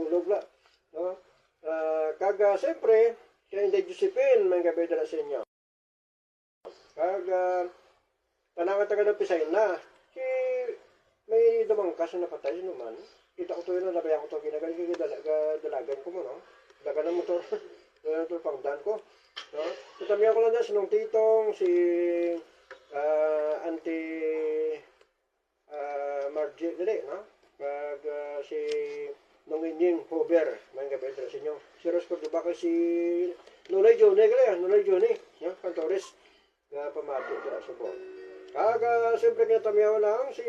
lugla. No? Kaga, siyempre, kaya hindi Josephine, may gabi dala sa inyo. Kaga, tanangan taga ng Pisay na, si may damangkas na napatay naman. Kita ko to yun, nabayan ko to, ginagali, dalagan ko mo, no? Daga ng motor, motor pangdan ko. No? Tutamihan ko lang dyan, sinong titong, si Auntie Margie, dali, no? Si Nonginying Hober, may gabi dala sa inyo. Si Rosco, diba ka si Nulay Johnny, Nulay Johnny, no? Cantores, na pamati dala sa buwan. Kaga, siyempre kinatamihan lang si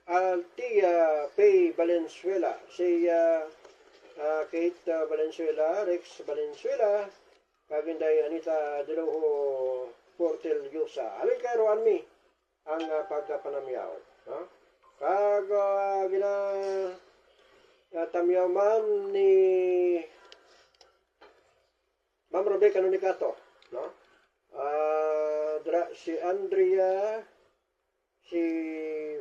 Altia Pay Valenzuela, si Kate Valenzuela, Rex Valenzuela, kaginday Anita Diloho Portel Yusa. Halin kayo, Army, ang pagkapanamyaw. No? Kaga, tamyaw man ni Ma'am Rebecca Nunicato, no? Si Andrea, si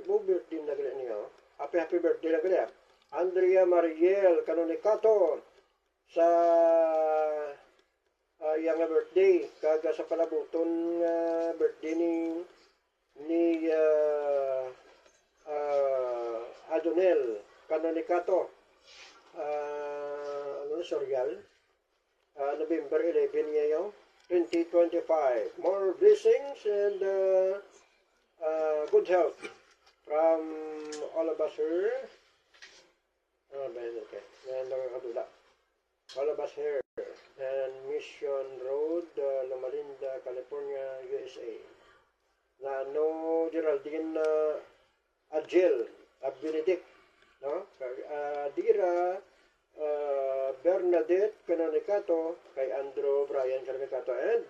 birthday na gala niya. Happy birthday na gala. Andrea Mariel Canonicato sa yang birthday. Kaga sa palabuton birthday ni Adonel Canonicato. Sorial. November 11 ngayon. 2025. More blessings and good health from all of us here. Okay. And all of us here. And Mission Road, Loma Linda, California, USA. Na no Geraldine Agil, Benedict, no? Dira Bernadette Canonicato, kay Andrew Brian Canonicato, and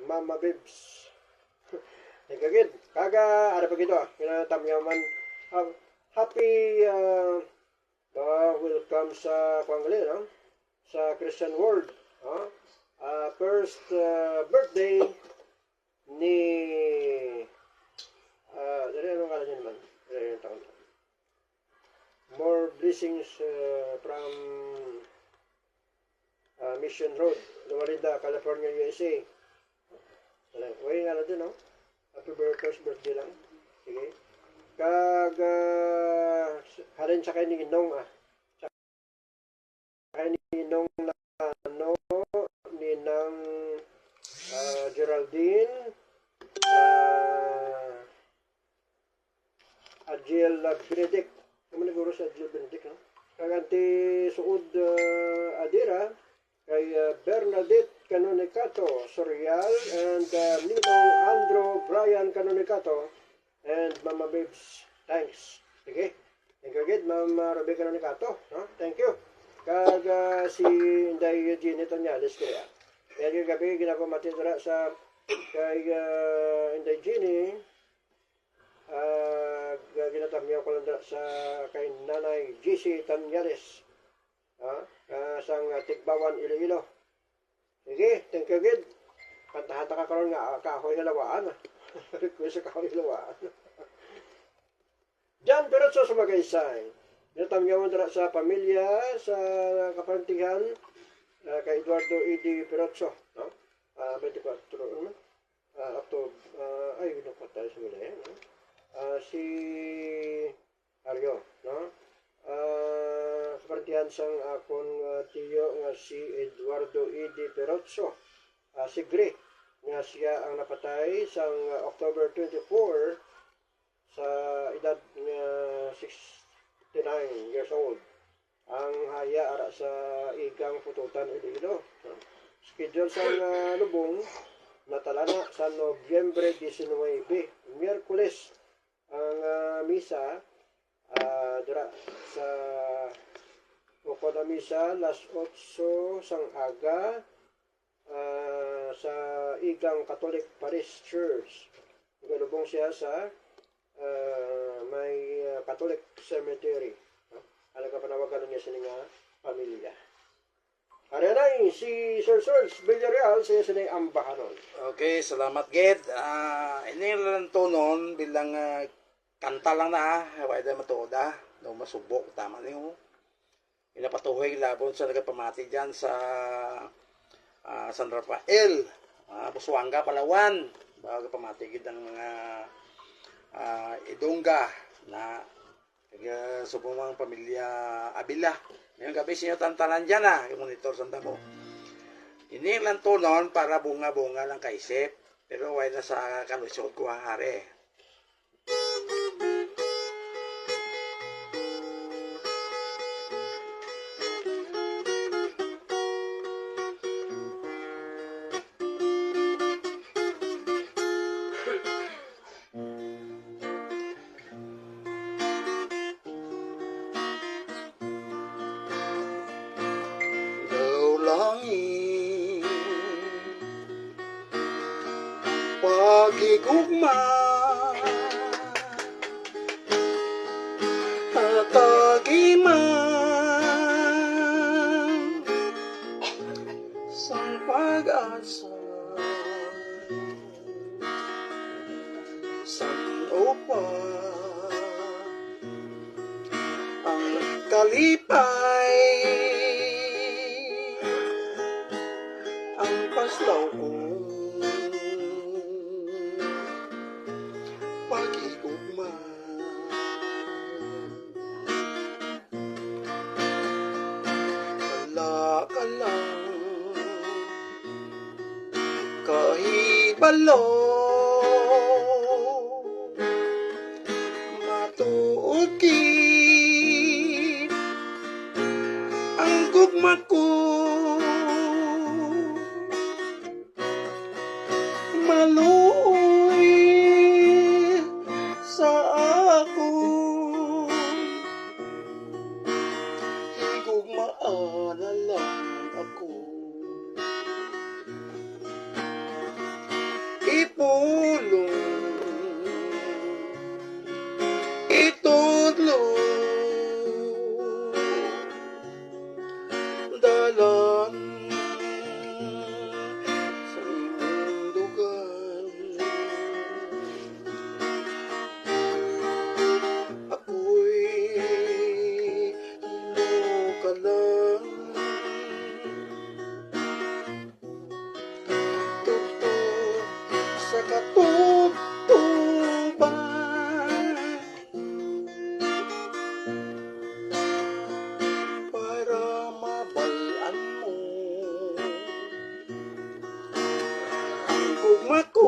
Mama Bibs. Nagagid. Kaga, ano pa gito? Kinatamyaman. Happy welcome sa Kwangali, no? Sa Christian World. First birthday ni ano kala niya naman? More blessings from Mission Road, Loma Linda, California, USA. Uy, nga lang din, no? Happy birthday lang. Sige. Halin sa kay Ninong, Sa kay Ninong na, Ninang Geraldine, Agil Benedict. Naman naguro sa Agil Benedict, no? Kaganti suod Adira, kay Bernadette Canonicato Sorial, and Ninong Andrew Brian Canonicato, and Mama Babes. Thanks. Sige. Thank you again, Mama Rebecca Canonicato. No? Thank you. Kaga si Inday Eugene Tanyales kaya. Kaya yung gabi ginapamati dara sa kay Inday Eugene. Ginatamyaw ko lang sa kay Nanay GC Tanyales. Sang Tikbawan, Iloilo. Sige, thank you again. Kantahata ka karon nga kahoy halawaan. Request sa kahoy halawaan. Diyan diretso sa Magaysay. Natamyawan dira sa pamilya, sa kaparantihan, kay Eduardo E.D. Pirozzo, no? 24, October, ay, pinapatay sa muli, no? Si Aryo, no? Kaparantihan sang akong tiyo nga si Eduardo E.D. Pirozzo, Sigri, nga siya ang napatay sang October 24 sa edad nga 69 years old. Ang haya ara sa igang pututan Iloilo. Schedule sa lubong natalana sa Nobyembre 19, Miyerkules ang misa dira sa uko na misa las 8 sang aga sa igang Catholic Parish Church. Galubong siya sa may Catholic Cemetery. Alaga panawagan niya sa nga pamilya. Arenay, si Sir Serge Villarreal, siya sinay ambahanon. Okay, salamat, Ged. Ini lang tonon bilang kanta lang na wala na matoda no masubok tama niyo inapatuhoy labon sa nagapamati dyan sa San Rafael Busuanga Palawan bago pamatigid ang mga idungga na subumang pamilya Abila ngayong gabi sinyo tantanan dyan yung monitor sanda mo ini lang tunon para bunga-bunga lang kaisip pero wala na sa kalusot ko hari. Pagigugma at agiman sa pag-asa san upa ang kalipay ang paslaw ko pag-igugma wala ka lang kahibalo matuod ki ang gugma ko maluoy sa ako higugmaan na lang ako ipulong itudlo dalan sa imong dugan ako'y imo ka lang tugtog sa katugtuban para mabalaan mo ang gugma ko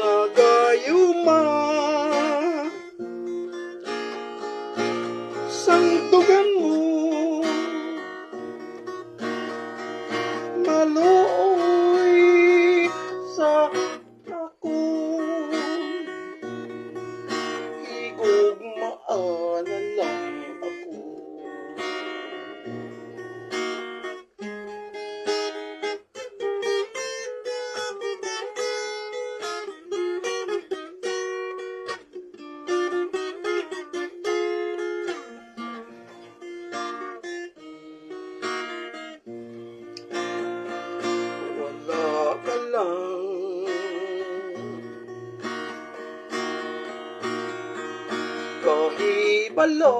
nagayuma santugan mo maluoy sa ako higugmaan na lang ako wala ka lang kahibalo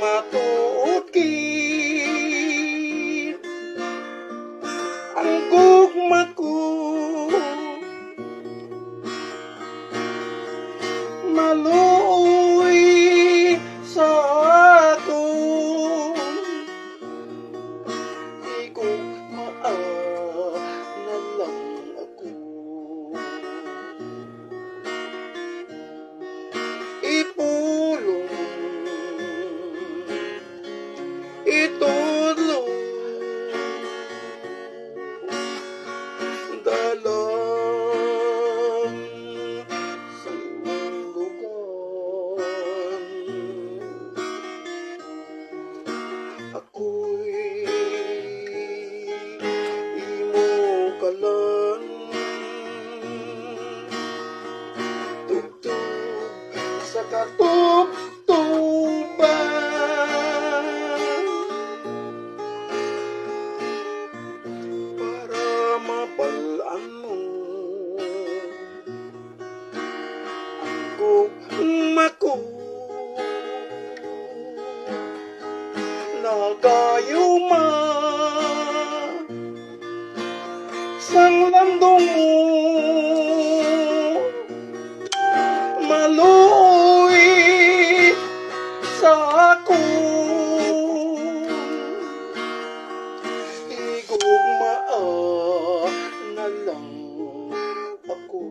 matuod ki ang gugma ko maluoy sa ako higugmaan na lang ako sang landong mo maluoy sa ako igugmaa na lang ako.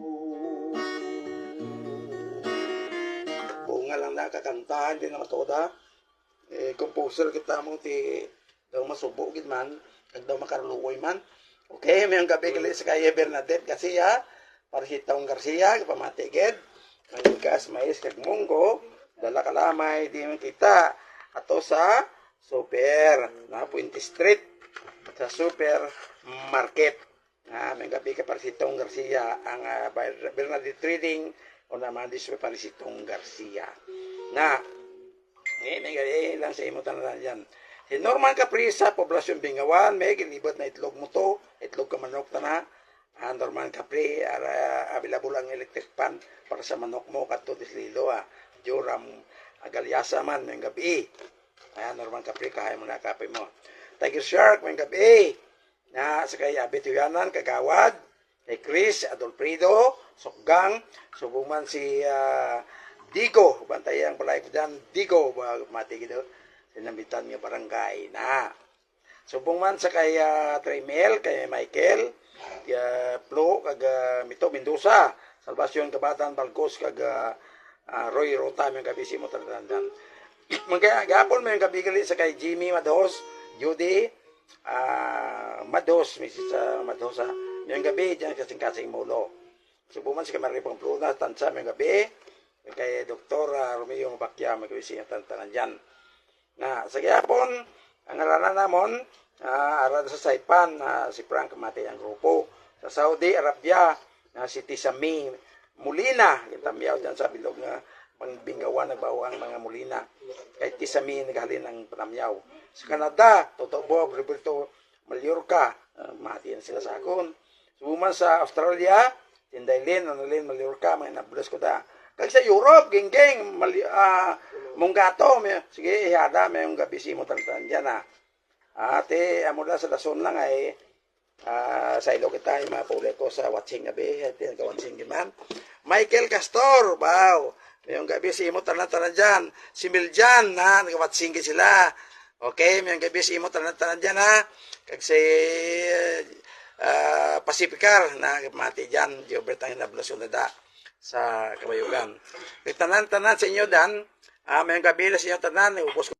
Bunga lang nakakantahan din naman to da. Composer kita mo ti daw masubo gid man kag daw makaruluoy man. Okay, mayong gabi kali sa kay Bernadette Garcia, para si Taong Garcia, pamati gid. Ang gas mais kag munggo, dala kalamay di man kita ato sa Super na Puente Street sa Super Market. May gabi ka para si Taong Garcia ang Bernadette Trading o naman di para si Taong Garcia. Na may gabi lang sa imo tanan diyan. Si Norman Caprisa, Poblasyon Bingawan, may ginibot na itlog mo to, itlog ka manok ta na. Norman Capri, available ang electric pan para sa manok mo, kato dislilo, Joram, agalyasa man, may gabi. Norman Capri, kaya mo na kape mo. Tiger Shark, may gabi. Sa kaya Bituyanan, Kagawad, kay Chris, Adolfrido, Sokgang, subuman si Digo, bantayang palay ko dyan, Digo, mati gito. Sinambitan nga barangay na. Subong man sa kay Trimel, kay Michael, kay Flo, kag Mito Mendoza, Salvacion Kabatan, Balcos, kag Roy Rota, may kabisi mo talagang. Magagapon mo yung kabigali sa kay Jimmy Mados, Judy, Mados, Mrs. Madosa, may gabi, dyan kasing-kasing mulo. Subong man sa kay Maripang Pluna, Tansa, may gabi, kay Dr. Romeo Bakya, may kabisi yung tantanan dyan. Sa gayapon, ang ngaranan namon, arad sa Saipan, si Frank Mate ang grupo. Sa Saudi Arabia, si Tisami Molina, kitamyaw dyan sa bilog nga pangbingawan, nagbawang mga Molina. Kay Tisami, naghalin ng panamyaw. Sa Canada, Totobo, Roberto Mallorca, mati yan sila sa akon. Subuman sa Australia, Tindaylin, Nonolin, Mallorca, may nabulas ko da. Kag sa Europe, geng-geng, munggato, sige, ihada, may yung gabi si mo tantan dyan, Ate, amula sa lason lang ay, sa ilo kita, yung mga puli ko sa watching gabi, ate, nagka-watching man. Michael Castor, wow, may yung gabi si mo tantan dyan. Si Miljan, nagka-watching sila. Okay, may yung gabi si mo tantan dyan, Kag si Pacificar, mati dyan, Gilbert ang hinablasyon na da sa Kabayugan. Tanan-tanan sa inyo dan, may gabi na sa inyo tanan, ubos ko